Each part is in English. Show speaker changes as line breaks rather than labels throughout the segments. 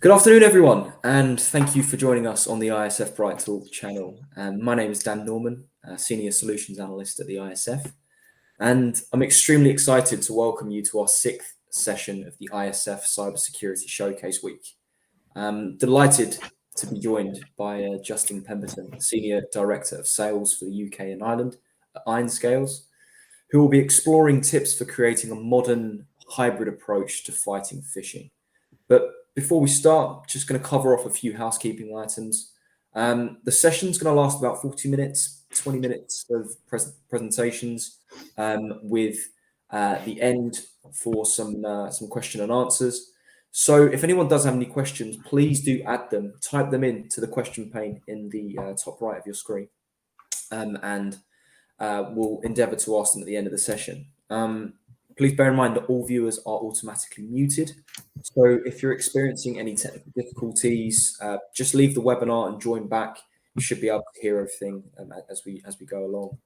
Good afternoon, everyone, and thank you for joining us on the ISF Bright Talk channel. My name is Dan Norman, Senior Solutions Analyst at the ISF, and I'm extremely excited to welcome you to our sixth session of the ISF Cybersecurity Showcase Week. I'm delighted to be joined by Justin Pemberton, Senior Director of Sales for the UK and Ireland at Ironscales, who will be exploring tips for creating a modern hybrid approach to fighting phishing. But before we start, just going to cover off a few housekeeping items. The session's going to last about 40 minutes, 20 minutes of presentations, with the end for some question and answers. So if anyone does have any questions, please do add them, type them into the question pane in the top right of your screen, and we'll endeavour to ask them at the end of the session. Please bear in mind that all viewers are automatically muted. So if you're experiencing any technical difficulties, just leave the webinar and join back. You should be able to hear everything as we go along.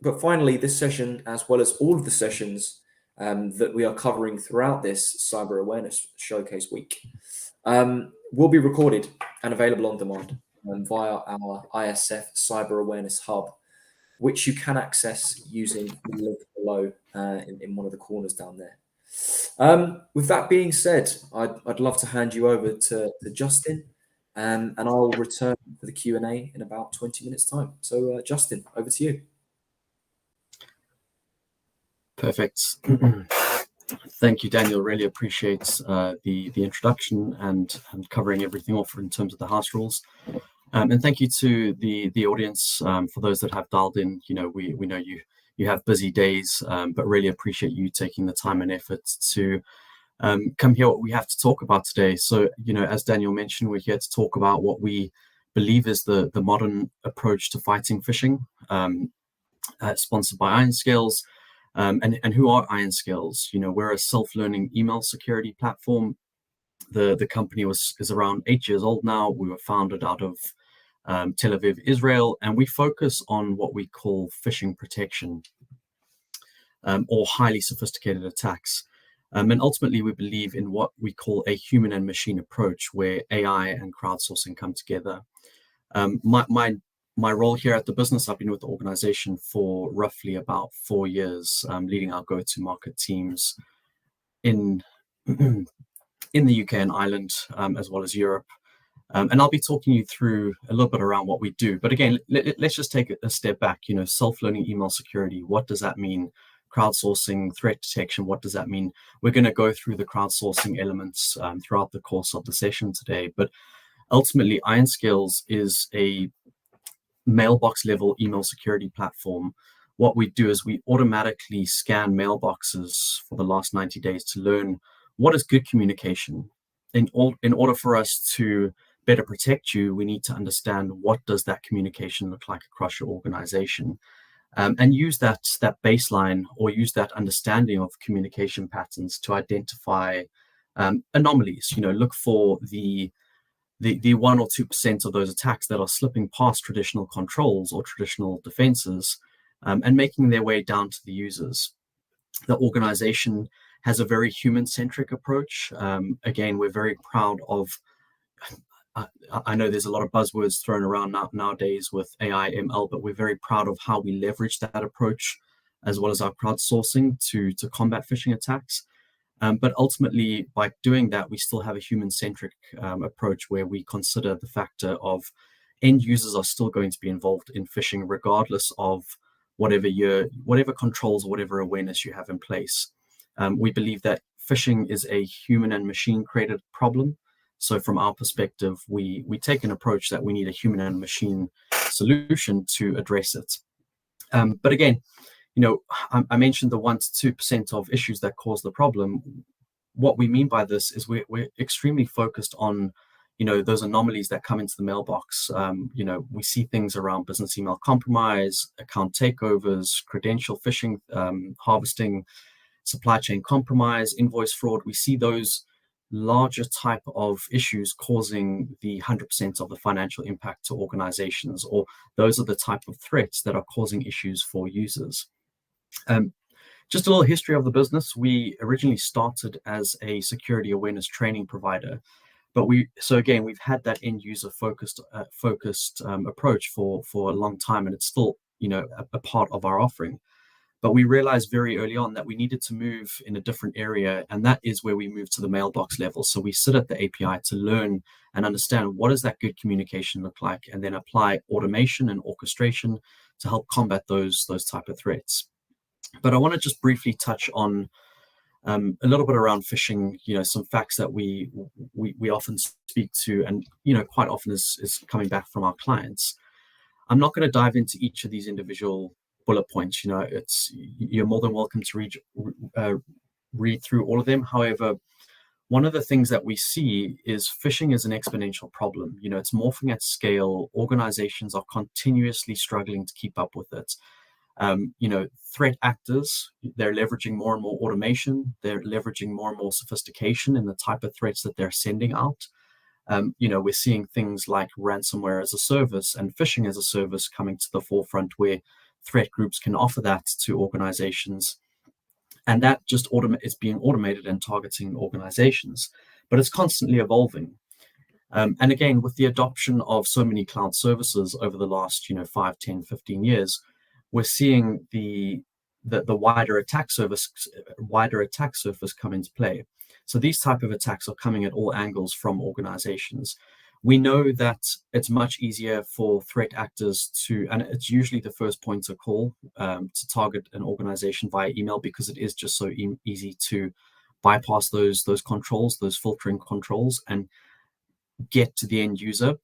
But finally, this session, as well as all of the sessions that we are covering throughout this Cyber Awareness Showcase Week, will be recorded and available on demand via our ISF Cyber Awareness Hub, which you can access using the link below in one of the corners down there. With that being said, I'd love to hand you over to Justin, and I'll return for the Q&A in about 20 minutes' time. So, Justin, over to you.
Perfect. Thank you, Daniel. Really appreciate the introduction and covering everything off in terms of the house rules. And thank you to the audience for those that have dialed in. You know, we know you have busy days, but really appreciate you taking the time and effort to come here. What we have to talk about today. So, you know, as Daniel mentioned, we're here to talk about what we believe is the modern approach to fighting phishing, sponsored by Ironscales. And who are Ironscales? You know, we're a self-learning email security platform. The company is around 8 years old now. We were founded out of Tel Aviv, Israel, and we focus on what we call phishing protection, or highly sophisticated attacks. And ultimately, we believe in what we call a human and machine approach, where AI and crowdsourcing come together. My role here at the business, I've been with the organization for roughly about 4 years, leading our go-to-market teams in the UK and Ireland, as well as Europe. And I'll be talking you through a little bit around what we do. But again, let's just take a step back. You know, self-learning email security, what does that mean? Crowdsourcing, threat detection, what does that mean? We're going to go through the crowdsourcing elements throughout the course of the session today. But ultimately, Ironscales is a mailbox level email security platform. What we do is we automatically scan mailboxes for the last 90 days to learn what is good communication. In order for us to better protect you, we need to understand what does that communication look like across your organization, and use that baseline, or use that understanding of communication patterns to identify anomalies. You know, look for the 1 or 2% of those attacks that are slipping past traditional controls or traditional defenses, and making their way down to the users. The organization has a very human-centric approach. Again, we're very proud of, I know there's a lot of buzzwords thrown around nowadays with AI, ML, but we're very proud of how we leverage that approach, as well as our crowdsourcing to combat phishing attacks. But ultimately, by doing that, we still have a human-centric approach, where we consider the factor of end users are still going to be involved in phishing, regardless of whatever controls or whatever awareness you have in place. We believe that phishing is a human and machine created problem. So from our perspective, we take an approach that we need a human and machine solution to address it. But again, you know, I mentioned the 1 to 2% of issues that cause the problem. What we mean by this is we're extremely focused on, you know, those anomalies that come into the mailbox. You know, we see things around business email compromise, account takeovers, credential phishing, harvesting, supply chain compromise, invoice fraud. We see those larger type of issues causing the 100% of the financial impact to organizations, or those are the type of threats that are causing issues for users. Just a little history of the business. We originally started as a security awareness training provider. But we've had that end user focused approach for a long time, and it's still a part of our offering. But we realized very early on that we needed to move in a different area, and that is where we moved to the mailbox level. So we sit at the API to learn and understand what does that good communication look like, and then apply automation and orchestration to help combat those type of threats. But I want to just briefly touch on a little bit around phishing, some facts that we often speak to, and quite often is coming back from our clients. I'm not going to dive into each of these individual bullet points. You're more than welcome to read through all of them. However, one of the things that we see is phishing is an exponential problem. It's morphing at scale. Organizations are continuously struggling to keep up with it. Threat actors, they're leveraging more and more automation. They're leveraging more and more sophistication in the type of threats that they're sending out. We're seeing things like ransomware as a service and phishing as a service coming to the forefront, where threat groups can offer that to organizations. And that just is being automated and targeting organizations. But it's constantly evolving. And again, with the adoption of so many cloud services over the last 5, 10, 15 years, we're seeing the wider attack surface come into play. So these type of attacks are coming at all angles from organizations. We know that it's much easier for threat actors and it's usually the first point of call to target an organization via email, because it is just so easy to bypass those controls, those filtering controls, and get to the end user.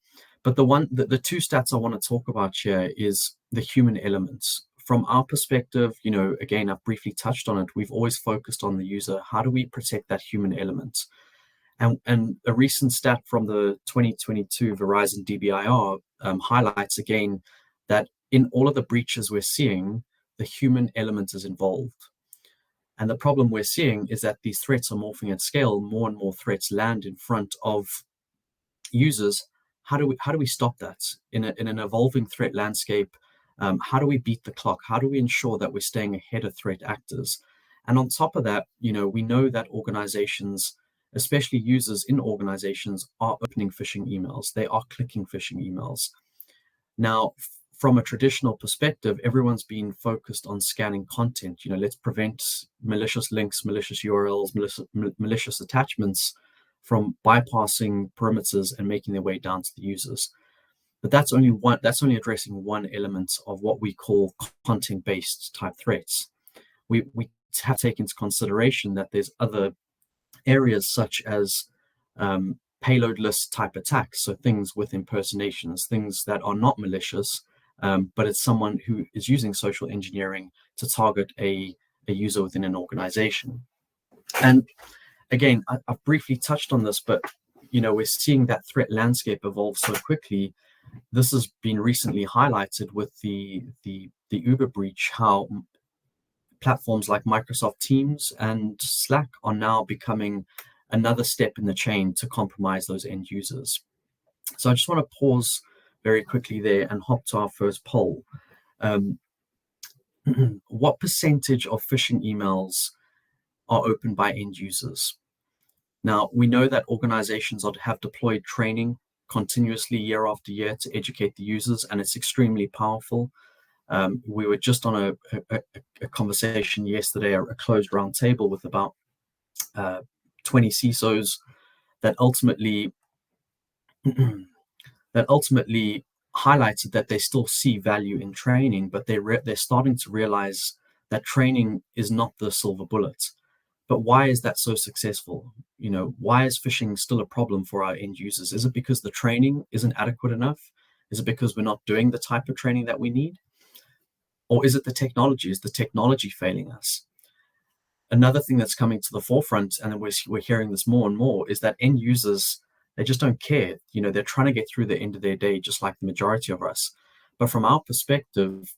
But the two stats I want to talk about here is the human elements. From our perspective, again, I've briefly touched on it. We've always focused on the user. How do we protect that human element? And a recent stat from the 2022 Verizon DBIR highlights again that in all of the breaches we're seeing, the human element is involved. And the problem we're seeing is that these threats are morphing at scale. More and more threats land in front of users. How do we stop that in an evolving threat landscape? How do we beat the clock? How do we ensure that we're staying ahead of threat actors? And on top of that, we know that organizations, especially users in organizations, are opening phishing emails. They are clicking phishing emails. Now, from a traditional perspective, everyone's been focused on scanning content. Let's prevent malicious links, malicious URLs, malicious attachments from bypassing perimeters and making their way down to the users. But that's only addressing one element of what we call content-based type threats. We have to take into consideration that there's other areas such as payloadless type attacks, so things with impersonations, things that are not malicious, but it's someone who is using social engineering to target a user within an organization. And again, I've briefly touched on this, but we're seeing that threat landscape evolve so quickly. This has been recently highlighted with the Uber breach, how platforms like Microsoft Teams and Slack are now becoming another step in the chain to compromise those end users. So I just want to pause very quickly there and hop to our first poll. What percentage of phishing emails are opened by end users? Now, we know that organizations have deployed training continuously year after year to educate the users, and it's extremely powerful. We were just on a conversation yesterday, a closed round table with about 20 CISOs that ultimately highlighted that they still see value in training, but they're starting to realize that training is not the silver bullet. But why is that so successful? Why is phishing still a problem for our end users? Is it because the training isn't adequate enough? Is it because we're not doing the type of training that we need? Or is it the technology? Is the technology failing us? Another thing that's coming to the forefront, and we're hearing this more and more, is that end users, they just don't care. They're trying to get through the end of their day, just like the majority of us. But from our perspective,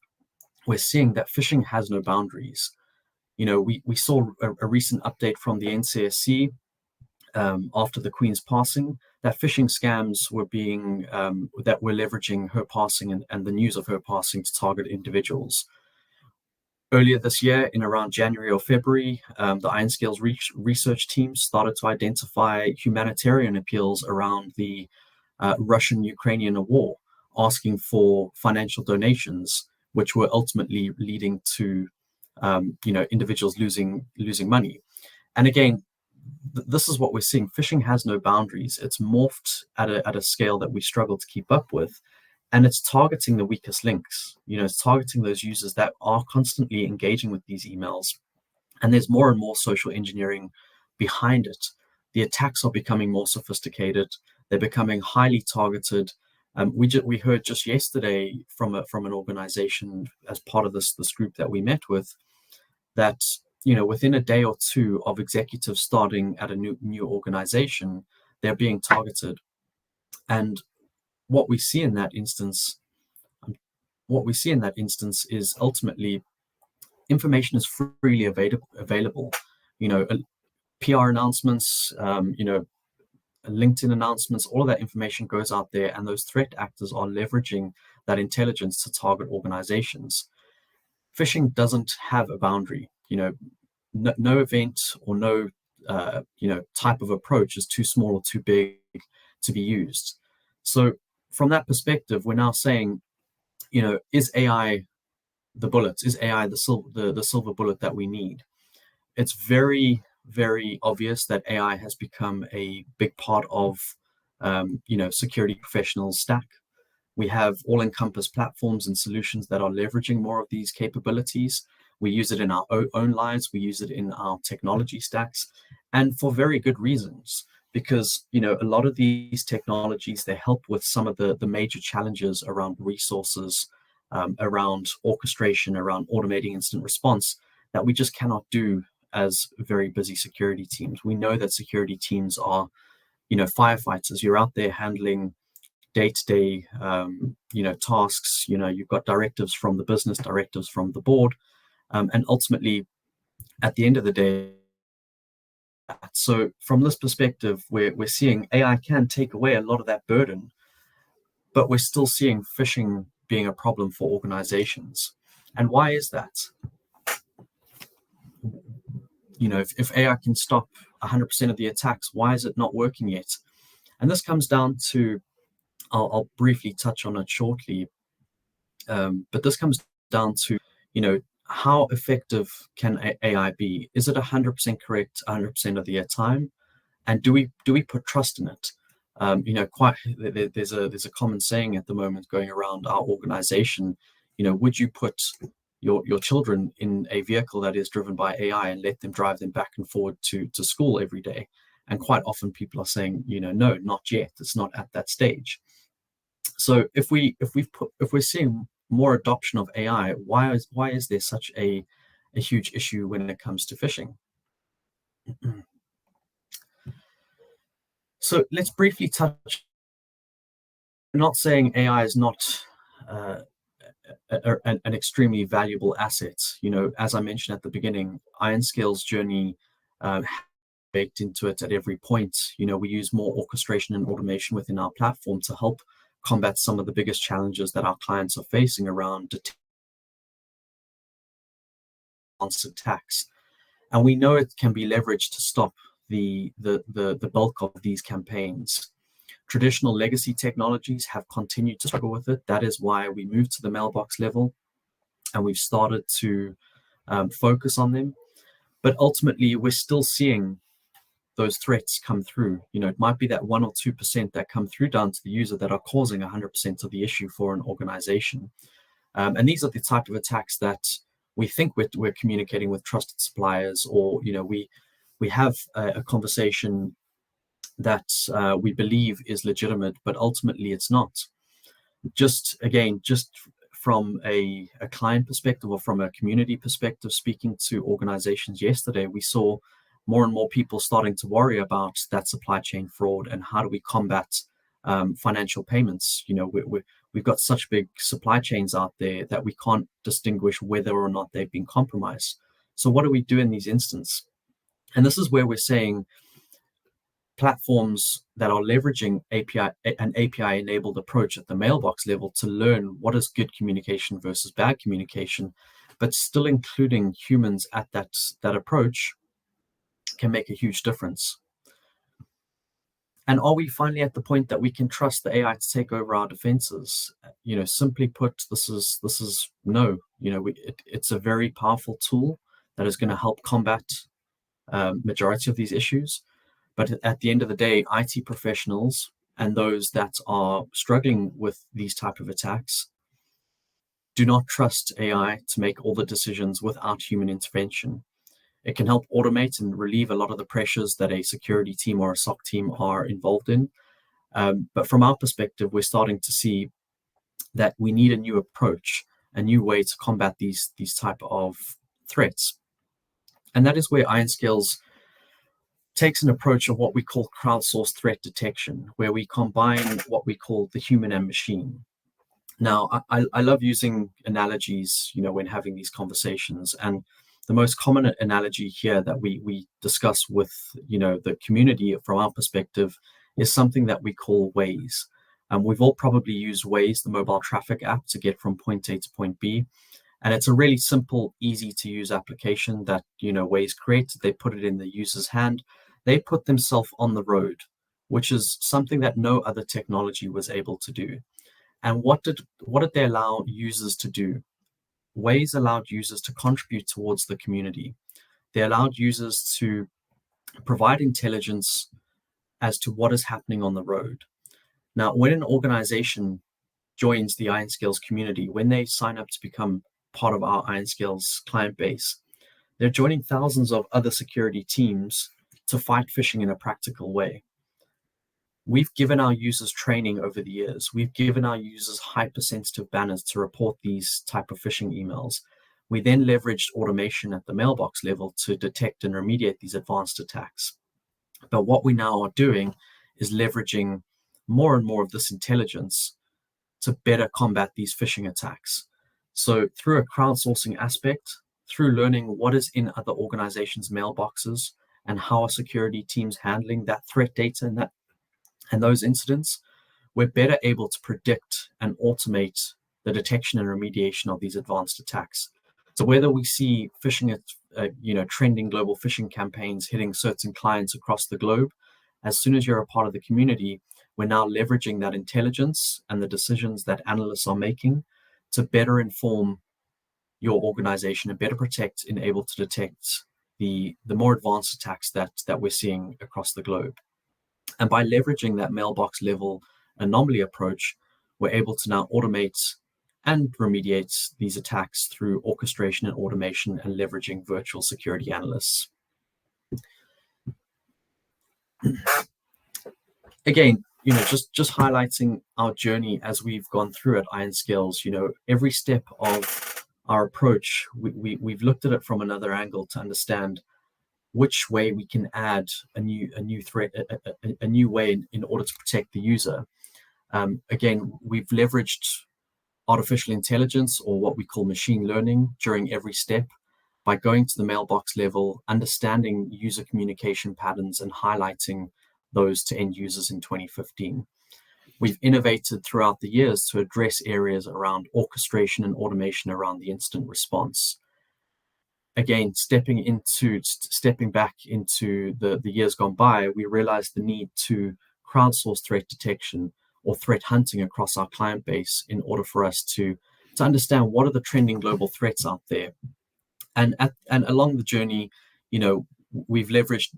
we're seeing that phishing has no boundaries. We saw a recent update from the NCSC after the Queen's passing, that phishing scams were leveraging her passing and the news of her passing to target individuals. Earlier this year, in around January or February, the Ironscales research team started to identify humanitarian appeals around the Russian-Ukrainian war, asking for financial donations, which were ultimately leading to individuals losing money. And again, this is what we're seeing. Phishing has no boundaries. It's morphed at a scale that we struggle to keep up with. And it's targeting the weakest links. It's targeting those users that are constantly engaging with these emails. And there's more and more social engineering behind it. The attacks are becoming more sophisticated. They're becoming highly targeted. We heard just yesterday from an organization as part of this group that we met with that within a day or two of executives starting at a new organization, they're being targeted. And what we see in that instance is ultimately information is freely available. PR announcements, LinkedIn announcements, all of that information goes out there, and those threat actors are leveraging that intelligence to target organizations. Phishing doesn't have a boundary. No event or no type of approach is too small or too big to be used. So from that perspective, we're now saying, is AI the bullet? Is AI the silver bullet that we need? It's very, very obvious that AI has become a big part of security professionals' stack. We have all-encompass platforms and solutions that are leveraging more of these capabilities. We use it in our own lives. We use it in our technology stacks, and for very good reasons. Because a lot of these technologies, they help with some of the major challenges around resources, around orchestration, around automating instant response that we just cannot do as very busy security teams. We know that security teams are, firefighters. You're out there handling day-to-day, tasks. You've got directives from the business, directives from the board, and ultimately, at the end of the day. So from this perspective, we're seeing AI can take away a lot of that burden, but we're still seeing phishing being a problem for organizations. And why is that? If AI can stop 100% of the attacks, why is it not working yet? And this comes down to, I'll briefly touch on it shortly, but this comes down to, how effective can AI be? Is it 100% correct 100% of the time? And do we put trust in it? There's a common saying at the moment going around our organization. Would you put your children in a vehicle that is driven by AI and let them drive them back and forward to school every day? And quite often people are saying, no, not yet. It's not at that stage. So if we're seeing more adoption of AI, why is there such a huge issue when it comes to phishing? So let's briefly touch. I'm not saying AI is not an extremely valuable asset. As I mentioned at the beginning, Ironscales' journey baked into it at every point. We use more orchestration and automation within our platform to help combat some of the biggest challenges that our clients are facing around attacks. And we know it can be leveraged to stop the bulk of these campaigns. Traditional legacy technologies have continued to struggle with it. That is why we moved to the mailbox level, and we've started to focus on them. But ultimately, we're still seeing those threats come through. It might be that 1 or 2% that come through down to the user that are causing 100% of the issue for an organization. And these are the type of attacks that we think we're communicating with trusted suppliers, or we have a conversation that we believe is legitimate, but ultimately it's not. Just from a client perspective or from a community perspective, speaking to organizations yesterday, we saw more and more people starting to worry about that supply chain fraud and how do we combat financial payments. We've got such big supply chains out there that we can't distinguish whether or not they've been compromised. So what do we do in these instances? And this is where we're saying platforms that are leveraging an API-enabled approach at the mailbox level to learn what is good communication versus bad communication, but still including humans at that approach can make a huge difference. And are we finally at the point that we can trust the AI to take over our defenses? Simply put, this is no. It's a very powerful tool that is going to help combat majority of these issues. But at the end of the day, IT professionals and those that are struggling with these type of attacks do not trust AI to make all the decisions without human intervention. It can help automate and relieve a lot of the pressures that a security team or a SOC team are involved in. But from our perspective, we're starting to see that we need a new approach, a new way to combat these type of threats. And that is where Ironscales takes an approach of what we call crowdsourced threat detection, where we combine what we call the human and machine. Now, I love using analogies, when having these conversations. And the most common analogy here that we discuss with, the community from our perspective is something that we call Waze. We've all probably used Waze, the mobile traffic app, to get from point A to point B. And it's a really simple, easy to use application that, Waze creates. They put it in the user's hand. They put themselves on the road, which is something that no other technology was able to do. And what did they allow users to do? Waze allowed users to contribute towards the community. They allowed users to provide intelligence as to what is happening on the road. Now, when an organization joins the Ironscales community, when they sign up to become part of our Ironscales client base, they're joining thousands of other security teams to fight phishing in a practical way. We've given our users training over the years. We've given our users hypersensitive banners to report these type of phishing emails. We then leveraged automation at the mailbox level to detect and remediate these advanced attacks. But what we now are doing is leveraging more and more of this intelligence to better combat these phishing attacks. So through a crowdsourcing aspect, through learning what is in other organizations' mailboxes and how are security teams handling that threat data and those incidents, we're better able to predict and automate the detection and remediation of these advanced attacks. So whether we see phishing, trending global phishing campaigns hitting certain clients across the globe, as soon as you're a part of the community, we're now leveraging that intelligence and the decisions that analysts are making to better inform your organization and better protect and able to detect the more advanced attacks that we're seeing across the globe. And by leveraging that mailbox level anomaly approach, we're able to now automate and remediate these attacks through orchestration and automation and leveraging virtual security analysts. Again, just highlighting our journey as we've gone through at Ironscales, every step of our approach, we've looked at it from another angle to understand which way we can add a new threat, a new way in order to protect the user. Again, we've leveraged artificial intelligence, or what we call machine learning, during every step by going to the mailbox level, understanding user communication patterns and highlighting those to end users in 2015. We've innovated throughout the years to address areas around orchestration and automation around the incident response. Again, stepping back into the years gone by, we realized the need to crowdsource threat detection or threat hunting across our client base in order for us to understand what are the trending global threats out there. And along the journey, we've leveraged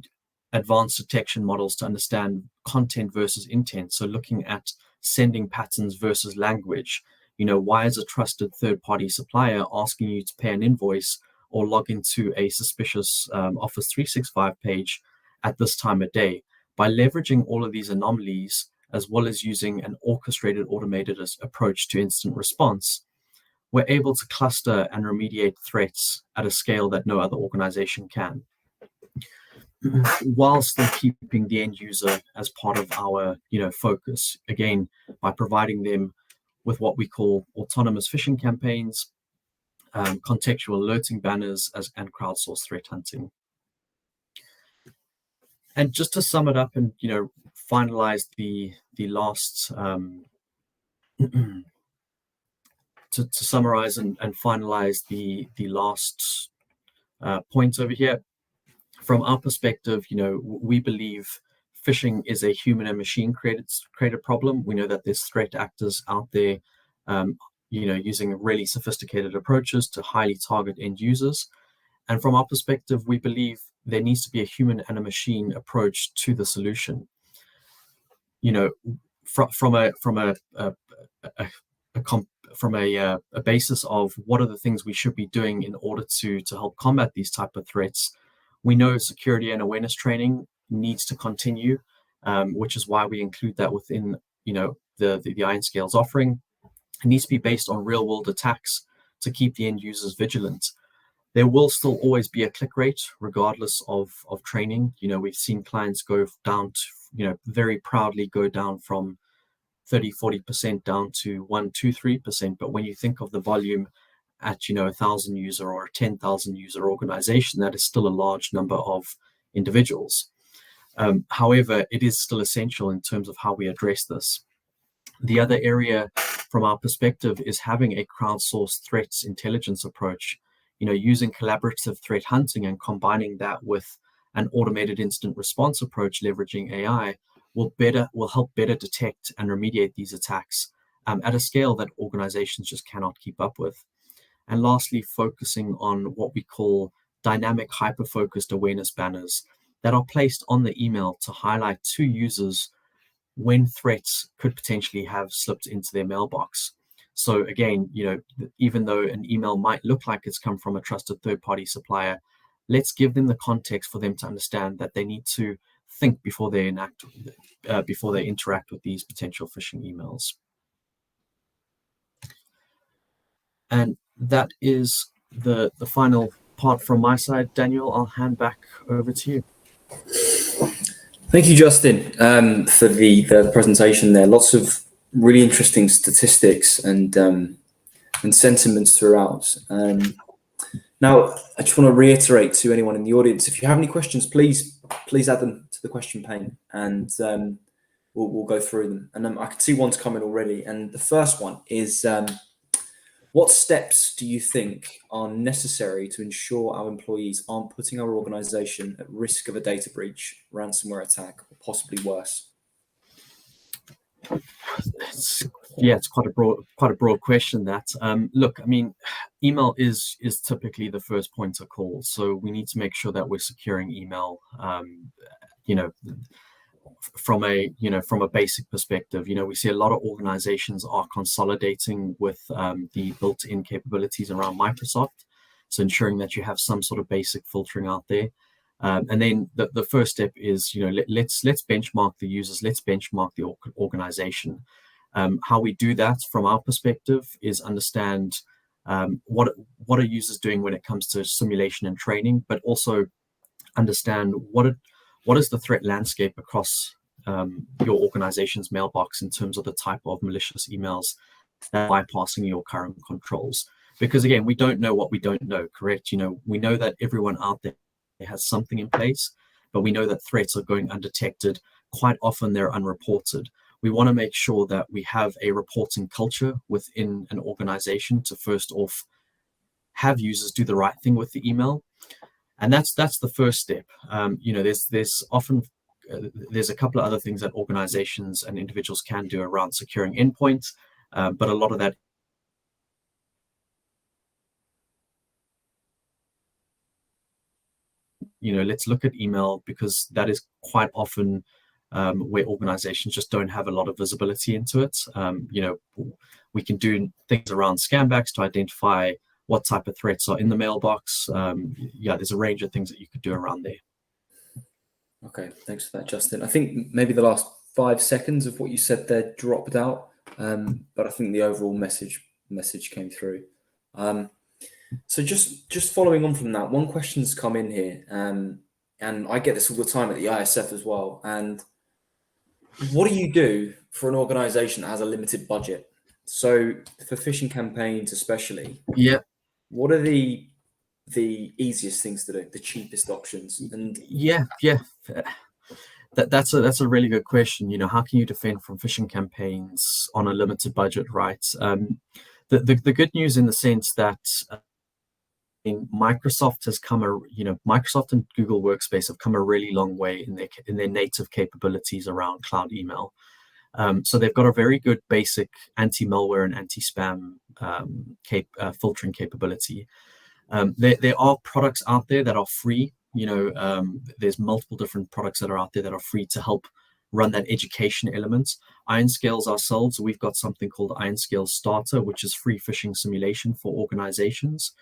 advanced detection models to understand content versus intent. So looking at sending patterns versus language. Why is a trusted third-party supplier asking you to pay an invoice or log into a suspicious Office 365 page at this time of day? By leveraging all of these anomalies, as well as using an orchestrated, automated approach to incident response, we're able to cluster and remediate threats at a scale that no other organization can, while still keeping the end user as part of our focus. Again, by providing them with what we call autonomous phishing campaigns, contextual alerting banners, and crowdsourced threat hunting. And just to sum it up and finalize the last to summarize and finalize the last point over here, from our perspective, we believe phishing is a human and machine created problem. We know that there's threat actors out there, using really sophisticated approaches to highly target end users. And from our perspective, we believe there needs to be a human and a machine approach to the solution. From a basis of what are the things we should be doing in order to help combat these type of threats. We know security and awareness training needs to continue, which is why we include that within the Ironscales offering. It needs to be based on real world attacks to keep the end users vigilant. There will still always be a click rate regardless of training. We've seen clients go down to, very proudly go down from 30-40% down to 1-2-3%. But when you think of the volume at 1,000 user or a 10,000 user organization, that is still a large number of individuals. However, it is still essential in terms of how we address this. The other area from our perspective is having a crowdsourced threats intelligence approach, using collaborative threat hunting and combining that with an automated incident response approach, leveraging AI, will help better detect and remediate these attacks at a scale that organizations just cannot keep up with. And lastly, focusing on what we call dynamic hyper-focused awareness banners that are placed on the email to highlight to users when threats could potentially have slipped into their mailbox. So again, even though an email might look like it's come from a trusted third-party supplier, let's give them the context for them to understand that they need to think before they interact with these potential phishing emails. And that is the final part from my side. Daniel, I'll hand back over to you.
Thank you, Justin, for the presentation there. Lots of really interesting statistics and sentiments throughout. Now, I just want to reiterate to anyone in the audience, if you have any questions, please add them to the question pane, and we'll go through them. And I can see one's coming already. And the first one is, what steps do you think are necessary to ensure our employees aren't putting our organization at risk of a data breach, ransomware attack, or possibly worse?
It's quite a broad question. That look, I mean, email is typically the first point of call, so we need to make sure that we're securing email. From a basic perspective, we see a lot of organizations are consolidating with the built-in capabilities around Microsoft, so ensuring that you have some sort of basic filtering out there. And then the first step is, let's benchmark the users, let's benchmark the organization. How we do that from our perspective is understand what are users doing when it comes to simulation and training, but also understand what is the threat landscape across your organization's mailbox in terms of the type of malicious emails that are bypassing your current controls. Because again, we don't know what we don't know, correct? We know that everyone out there has something in place, but we know that threats are going undetected. Quite often they're unreported. We want to make sure that we have a reporting culture within an organization to first off have users do the right thing with the email. And that's the first step. There's often there's a couple of other things that organizations and individuals can do around securing endpoints, but a lot of that let's look at email, because that is quite often where organizations just don't have a lot of visibility into it. We can do things around scanbacks to identify what type of threats are in the mailbox. There's a range of things that you could do around there.
Okay, thanks for that, Justin. I think maybe the last 5 seconds of what you said there dropped out, but I think the overall message came through. So just following on from that, one question's come in here, and I get this all the time at the ISF as well. And what do you do for an organization that has a limited budget? So for phishing campaigns especially, what are the easiest things to do, the cheapest options? And
that's a really good question. How can you defend from phishing campaigns on a limited budget, right? The good news in the sense that Microsoft has Microsoft and Google Workspace have come a really long way in their native capabilities around cloud email. So they've got a very good basic anti-malware and anti-spam filtering capability. There are products out there that are free. There's multiple different products that are out there that are free to help run that education element. Ironscales ourselves, we've got something called Ironscales Starter, which is free phishing simulation for organizations.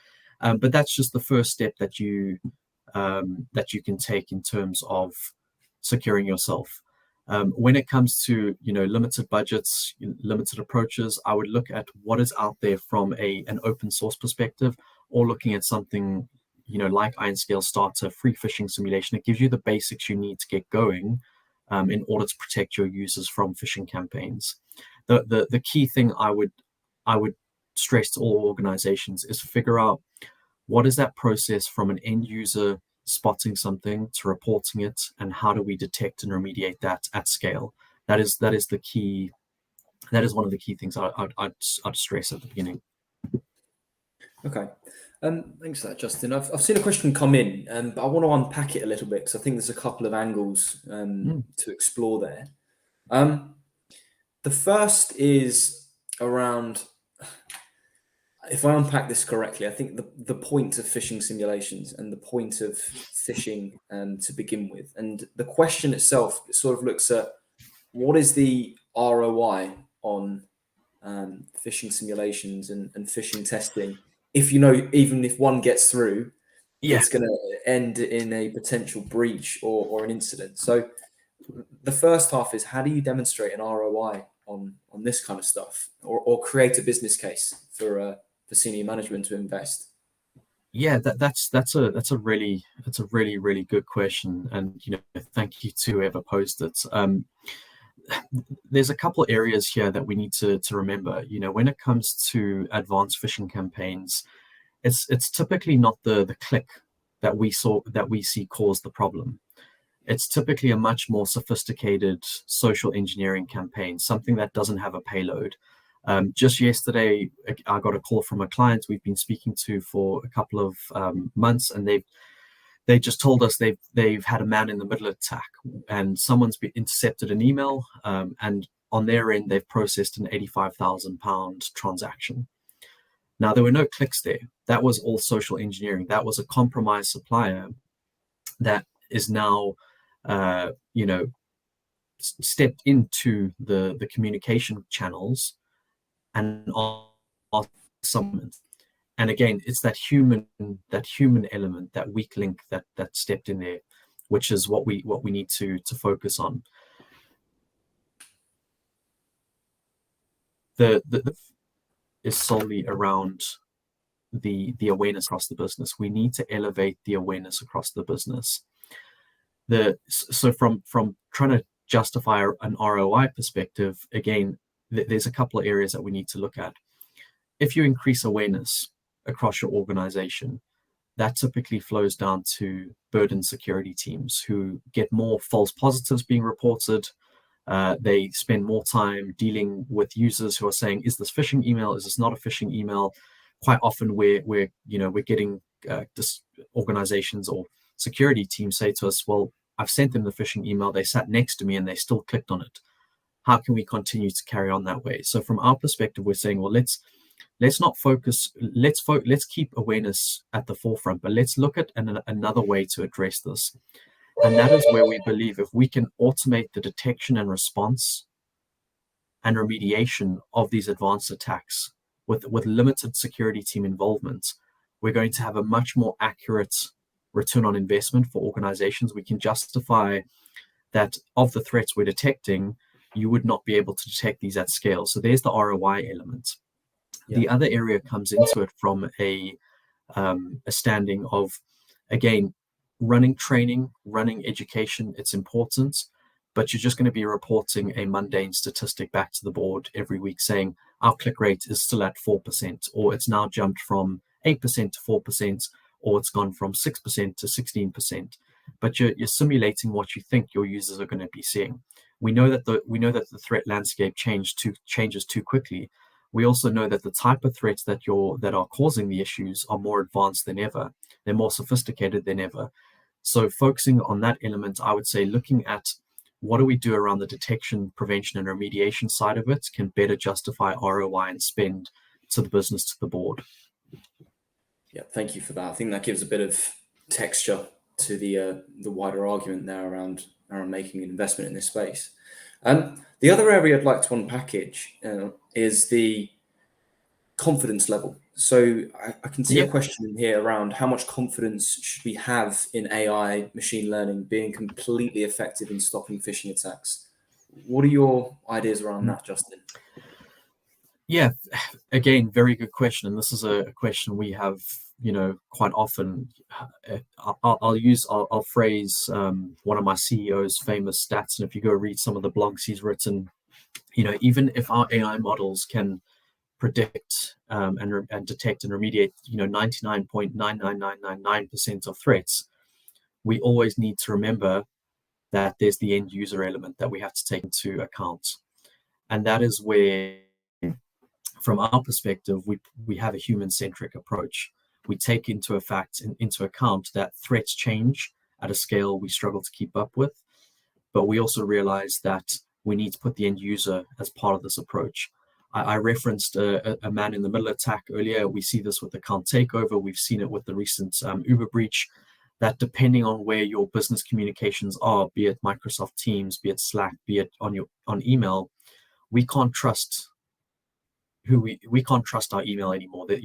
But that's just the first step that you can take in terms of securing yourself. When it comes to limited budgets, limited approaches, I would look at what is out there from an open source perspective, or looking at something like Ironscales Starter, free phishing simulation. It gives you the basics you need to get going in order to protect your users from phishing campaigns. The key thing I would stress to all organizations is figure out what is that process from an end user spotting something to reporting it, and how do we detect and remediate that at scale. That is the key. That is one of the key things I'd stress at the beginning.
Okay. Thanks for that, Justin. I've seen a question come in, but I want to unpack it a little bit because I think there's a couple of angles to explore there. The first is around, if I unpack this correctly, I think the point of phishing simulations and the point of phishing to begin with, and the question itself, it sort of looks at what is the ROI on phishing simulations and phishing testing. If even if one gets through, it's going to end in a potential breach or an incident. So the first half is, how do you demonstrate an ROI on this kind of stuff, or create a business case for senior management to invest?
Yeah, that's a really good question, and thank you to whoever posed it. There's a couple areas here that we need to remember. When it comes to advanced phishing campaigns, it's typically not the click that we see cause the problem. It's typically a much more sophisticated social engineering campaign, something that doesn't have a payload. Just yesterday, I got a call from a client we've been speaking to for a couple of months, and they just told us they've had a man in the middle attack, and someone's intercepted an email, and on their end they've processed an £85,000 transaction. Now, there were no clicks there. That was all social engineering. That was a compromised supplier that is now stepped into the communication channels and asked someone. And again, it's that human element, that weak link that stepped in there, which is what we need to focus on. The is solely around the awareness across the business. We need to elevate the awareness across the business. So from trying to justify an ROI perspective, again, there's a couple of areas that we need to look at. If you increase awareness across your organization, that typically flows down to burdened security teams who get more false positives being reported. They spend more time dealing with users who are saying, "Is this phishing email? Is this not a phishing email?" Quite often, we're getting organizations or security teams say to us, "Well, I've sent them the phishing email. They sat next to me and they still clicked on it. How can we continue to carry on that way?" So from our perspective, we're saying, well, let's not focus. Let's keep awareness at the forefront, but let's look at another way to address this. And that is where we believe if we can automate the detection and response and remediation of these advanced attacks with limited security team involvement, we're going to have a much more accurate return on investment for organizations. We can justify that of the threats we're detecting, you would not be able to detect these at scale. So there's the ROI element. Yeah. The other area comes into it from a standing of, again, running training, running education. It's important, but you're just going to be reporting a mundane statistic back to the board every week saying our click rate is still at 4%, or it's now jumped from 8% to 4%, or it's gone from 6% to 16%. But you're simulating what you think your users are going to be seeing. We know that the threat landscape changes too quickly. we also know that the type of threats that are causing the issues are more advanced than ever. They're more sophisticated than ever. So focusing on that element, I would say looking at what do we do around the detection, prevention, and remediation side of it can better justify ROI and spend to the business, to the board.
Yeah, thank you for that. I think that gives a bit of texture to the wider argument there around making an investment in this space. The other area I'd like to unpackage is the confidence level. So I can see a question in here around how much confidence should we have in AI, machine learning being completely effective in stopping phishing attacks? What are your ideas around that, Justin?
Yeah, again, very good question. And this is a question we have, quite often. I'll phrase one of my CEO's famous stats. And if you go read some of the blogs he's written, even if our AI models can predict and detect and remediate, 99.99999% of threats, we always need to remember that there's the end user element that we have to take into account. And that is where, from our perspective, we have a human-centric approach. We take into account that threats change at a scale we struggle to keep up with, but we also realize that we need to put the end user as part of this approach. I referenced a man-in-the-middle attack earlier. We see this with account takeover. We've seen it with the recent Uber breach, that depending on where your business communications are, be it Microsoft Teams, be it Slack, be it on email, we can't trust we can't trust our email anymore. That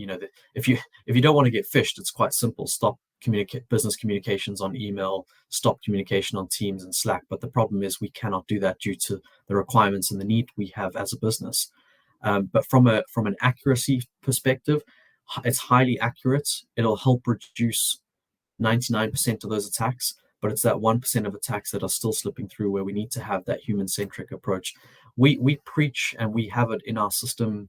if you don't want to get phished, it's quite simple. Stop business communications on email, stop communication on Teams and Slack. But the problem is we cannot do that due to the requirements and the need we have as a business. But from an accuracy perspective, it's highly accurate. It'll help reduce 99% of those attacks, but it's that 1% of attacks that are still slipping through where we need to have that human-centric approach. We preach, and we have it in our system.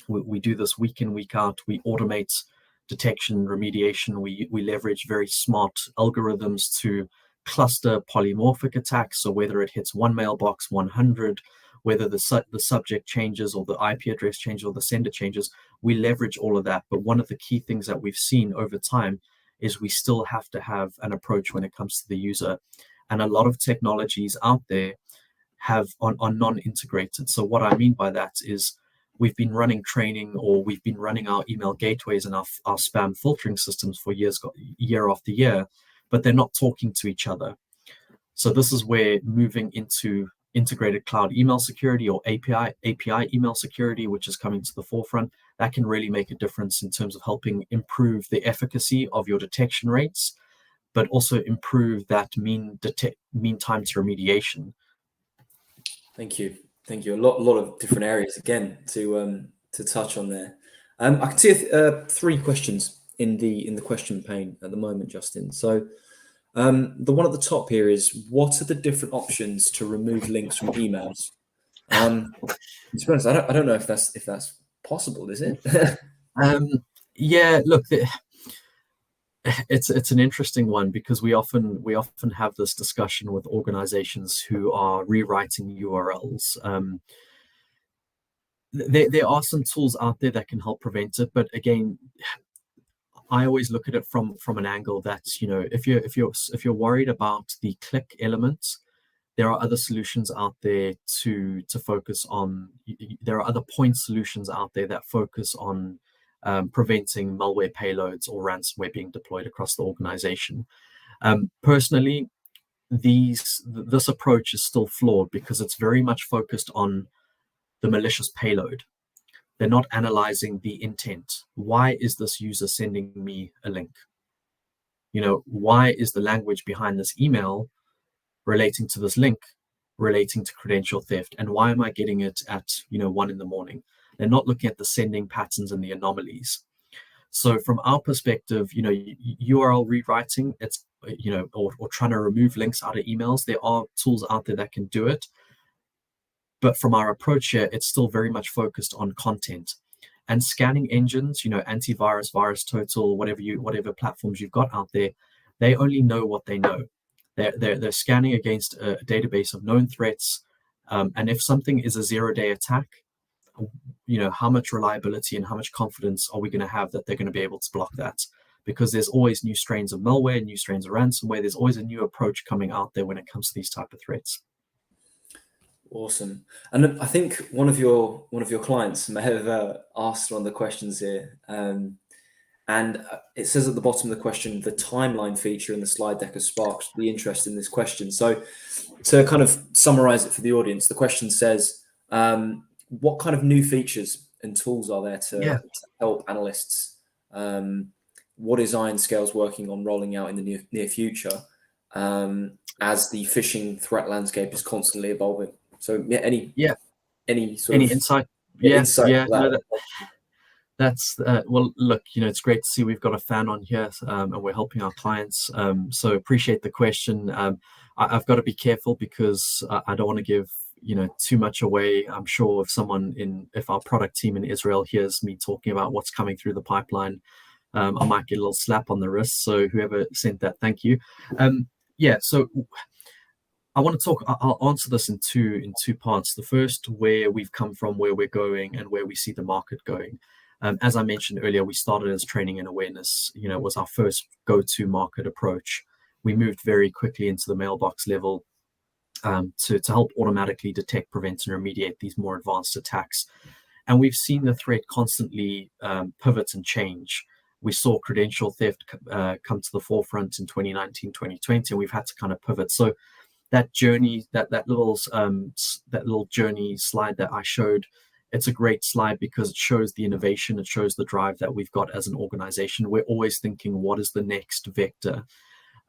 We do this week in, week out. We automate detection, remediation. We leverage very smart algorithms to cluster polymorphic attacks. So whether it hits one mailbox 100, whether the subject changes or the IP address changes or the sender changes, we leverage all of that. But one of the key things that we've seen over time is we still have to have an approach when it comes to the user. And a lot of technologies out there are non-integrated. So what I mean by that is we've been running training, or we've been running our email gateways and our spam filtering systems for year after year, but they're not talking to each other. So this is where moving into integrated cloud email security, or API email security, which is coming to the forefront, that can really make a difference in terms of helping improve the efficacy of your detection rates, but also improve that mean time to remediation.
Thank you. A lot of different areas again to touch on there. I can see 3 questions in the question pane at the moment, Justin. So the one at the top here is, what are the different options to remove links from emails? To be honest, I don't know if that's possible, is it?
Yeah, look, it's an interesting one, because we often have this discussion with organizations who are rewriting URLs. There are some tools out there that can help prevent it, but again, I always look at it from an angle that, if you're worried about the click element, there are other solutions out there to focus on. There are other point solutions out there that focus on preventing malware payloads or ransomware being deployed across the organization. Personally, this approach is still flawed, because it's very much focused on the malicious payload. They're not analyzing the intent. Why is this user sending me a link? Why is the language behind this email relating to this link relating to credential theft? And why am I getting it at 1 a.m? They're not looking at the sending patterns and the anomalies. So from our perspective, URL rewriting, it's or trying to remove links out of emails, there are tools out there that can do it. But from our approach here, it's still very much focused on content. And scanning engines, antivirus, VirusTotal, whatever platforms you've got out there, they only know what they know. They're scanning against a database of known threats. And if something is a 0-day attack, how much reliability and how much confidence are we going to have that they're going to be able to block that? Because there's always new strains of malware, new strains of ransomware. There's always a new approach coming out there when it comes to these type of threats.
Awesome. And I think one of your clients may have asked one of the questions here. And it says at the bottom of the question, the timeline feature in the slide deck has sparked the interest in this question. So to kind of summarize it for the audience, the question says, what kind of new features and tools are there to help analysts? What is Ironscales working on rolling out in the near future as the phishing threat landscape is constantly evolving? So any sort of
insight?
Insight?
No, that's well, look, it's great to see we've got a fan on here, and we're helping our clients. So appreciate the question. I've got to be careful because I don't want to give too much away. I'm sure if our product team in Israel hears me talking about what's coming through the pipeline, I might get a little slap on the wrist. So whoever sent that, thank you. So I want to talk. I'll answer this in two parts. The first, where we've come from, where we're going, and where we see the market going. As I mentioned earlier, we started as training and awareness. It was our first go-to market approach. We moved very quickly into the mailbox level to help automatically detect, prevent, and remediate these more advanced attacks. And we've seen the threat constantly pivot and change. We saw credential theft come to the forefront in 2019, 2020, and we've had to kind of pivot. So that journey, that little journey slide that I showed, it's a great slide because it shows the innovation, it shows the drive that we've got as an organization. We're always thinking, what is the next vector?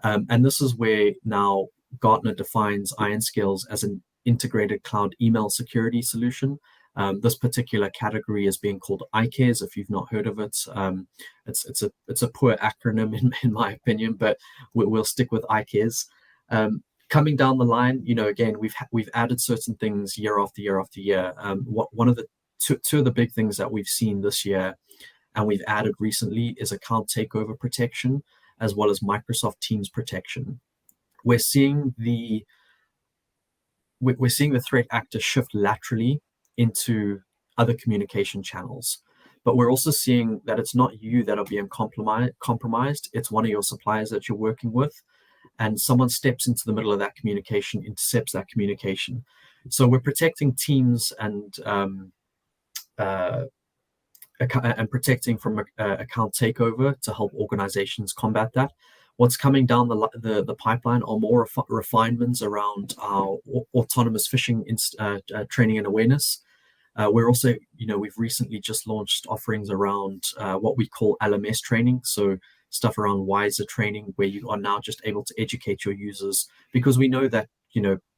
And this is where now Gartner defines Ironscales as an integrated cloud email security solution. This particular category is being called ICARES, if you've not heard of it. It's a poor acronym in my opinion, but we'll stick with ICARES. Coming down the line, again, we've added certain things year after year after year. One of the two of the big things that we've seen this year, and we've added recently, is account takeover protection, as well as Microsoft Teams protection. We're seeing the threat actor shift laterally into other communication channels, but we're also seeing that it's not you that are being compromised. It's one of your suppliers that you're working with. And someone steps into the middle of that communication, intercepts that communication. So we're protecting teams and protecting from account takeover to help organizations combat that. What's coming down the pipeline are more refinements around our autonomous phishing training and awareness. We're also, we've recently just launched offerings around what we call LMS training. So stuff around wiser training, where you are now just able to educate your users, because we know that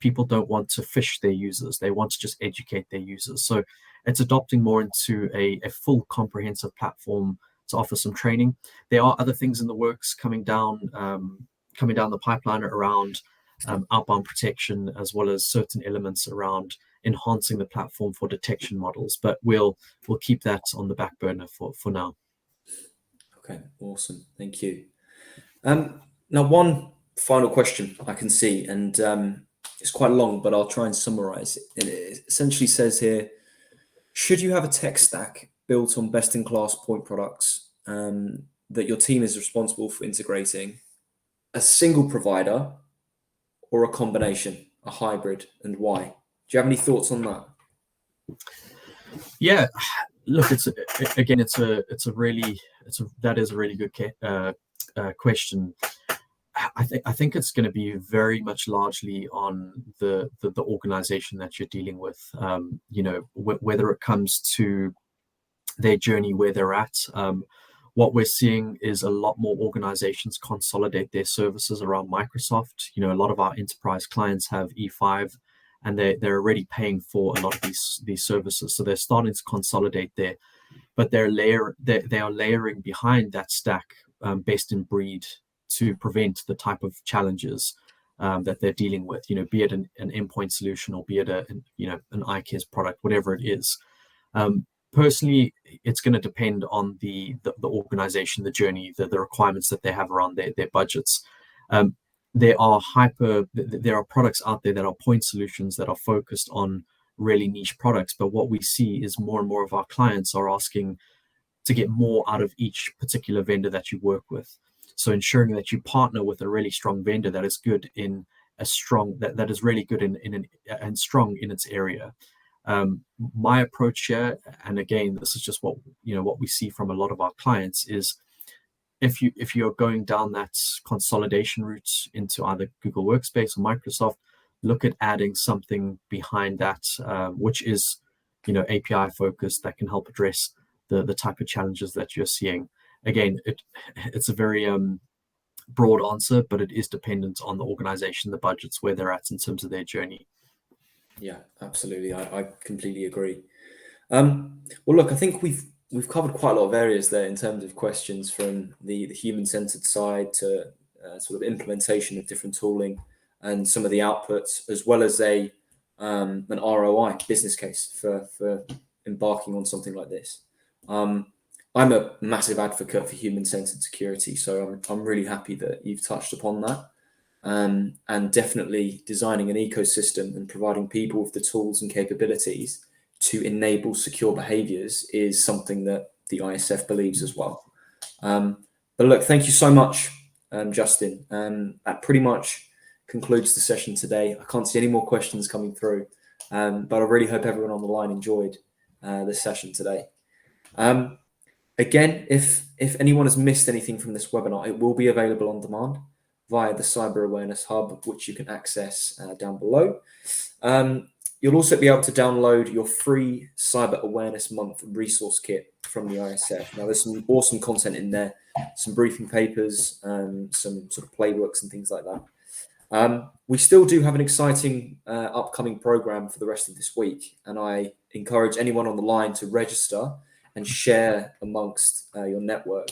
people don't want to phish their users, they want to just educate their users. So it's adopting more into a full comprehensive platform to offer some training. There are other things in the works coming down the pipeline around outbound protection, as well as certain elements around enhancing the platform for detection models, but we'll keep that on the back burner for now.
Okay, awesome. Thank you. Now, one final question I can see, and it's quite long, but I'll try and summarize it. It essentially says here, should you have a tech stack built on best-in-class point products that your team is responsible for integrating, a single provider or a combination, a hybrid, and why? Do you have any thoughts on that?
Yeah, look, that is a really good question. I think it's going to be very much largely on the organization that you're dealing with. Whether it comes to their journey, where they're at. What we're seeing is a lot more organizations consolidate their services around Microsoft. A lot of our enterprise clients have E5, and they're already paying for a lot of these services. So they're starting to consolidate there, but they are layering behind that stack best in breed to prevent the type of challenges that they're dealing with. Be it an endpoint solution, or be it an ICARES product, whatever it is. Personally, it's going to depend on the organization, the journey, the requirements that they have around their budgets. There are products out there that are point solutions that are focused on really niche products. But what we see is more and more of our clients are asking to get more out of each particular vendor that you work with. So ensuring that you partner with a really strong vendor that is good in a strong that is really good and strong in its area. My approach here, and again, this is just what we see from a lot of our clients, is if you're going down that consolidation route into either Google Workspace or Microsoft, look at adding something behind that, which is API focused, that can help address the type of challenges that you're seeing. Again, it's a very broad answer, but it is dependent on the organization, the budgets, where they're at in terms of their journey.
Yeah, absolutely. I completely agree. Well, look, I think we've covered quite a lot of areas there in terms of questions, from the human-centered side to sort of implementation of different tooling and some of the outputs, as well as an ROI business case for embarking on something like this. I'm a massive advocate for human-centered security, so I'm really happy that you've touched upon that. And definitely designing an ecosystem and providing people with the tools and capabilities to enable secure behaviors is something that the ISF believes as well. But look, thank you so much, Justin. That pretty much concludes the session today. I can't see any more questions coming through, but I really hope everyone on the line enjoyed this session today. Again, if anyone has missed anything from this webinar, it will be available on demand via the Cyber Awareness Hub, which you can access down below. You'll also be able to download your free Cyber Awareness Month resource kit from the ISF. Now, there's some awesome content in there, some briefing papers, some sort of playbooks and things like that. We still do have an exciting upcoming program for the rest of this week, and I encourage anyone on the line to register and share amongst your network.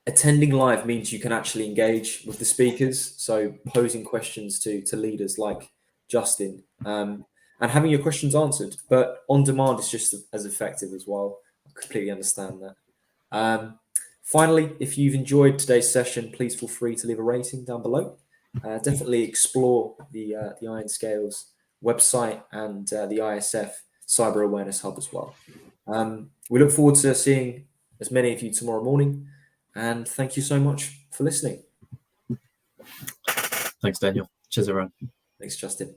Attending live means you can actually engage with the speakers, so posing questions to leaders like Justin, and having your questions answered. But on demand is just as effective as well. I completely understand that. Finally, if you've enjoyed today's session, please feel free to leave a rating down below. Definitely explore the Ironscales website and the ISF Cyber Awareness Hub as well. We look forward to seeing as many of you tomorrow morning. And thank you so much for listening.
Thanks, Daniel. Cheers, everyone.
Thanks, Justin.